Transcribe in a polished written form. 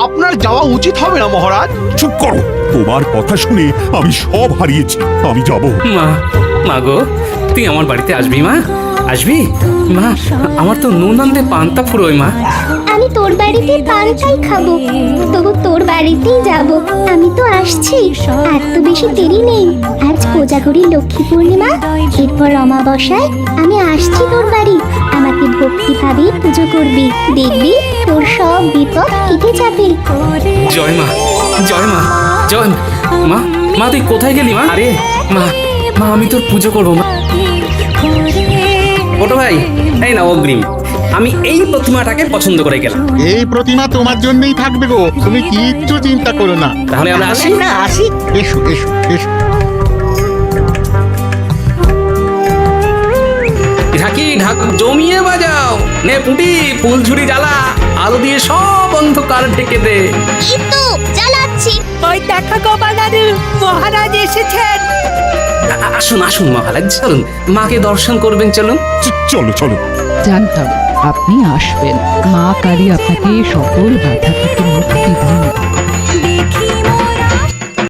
আপনার যাওয়া উচিত হবে না মহারাজ। চুপ করো, তোমার কথা শুনে আমি সব হারিয়েছি। আমি যাব। মা, মা গো, তুই আমার বাড়িতে আসবি মা? আসবি মা? আমার তো নুন আনতে পান্তা ফুরোয় মা। আমি তোর বাড়িতে পান্তাই খাবো, তবু তোর বাড়িতেই যাব। আমি তো আসছি, আর তো বেশি দেরি নেই। আজ কোজাগরী লক্ষ্মী পূর্ণিমা, এরপর অমাবস্যায় আমি আসছি তোর বাড়ি। আমাকে ভক্তিভাবে পুজো করবি, দেখবি তোর সব বিপদ কেটে যাবে। জয় মা, জয় মা, জয় মা। মা তুই কোথায় গেলি মা? আরে মা, মা আমি তোর পুজো করবো মা। ছোট ভাই, এই না অগ্রিম। আমি এই প্রতিমাটাকে পছন্দ করে গেলাম। এই প্রতিমা তোমার জন্যই থাকবে গো, তুমি কিচ্ছু চিন্তা করো না। তাহলে আমরা আসি। এসো এসো এসো। ঢাকি ঢাক জমিয়ে বাজাও, নে পুঁটি ফুলঝুরি জ্বালা, আলো দিয়ে সব অন্ধকার ঢেকে দে। এই তো চালাচ্ছি। ওই দেখা গোপাল দাদু, মহারাজ এসেছেন। আসুন আসুন মহারাজ, চলুন মাকে দর্শন করবেন, চলুন। চলো চলো। জানতাম আপনি আসবেন। মা কালী আপনাকে সকল বাধা থেকে মুক্তি দিন।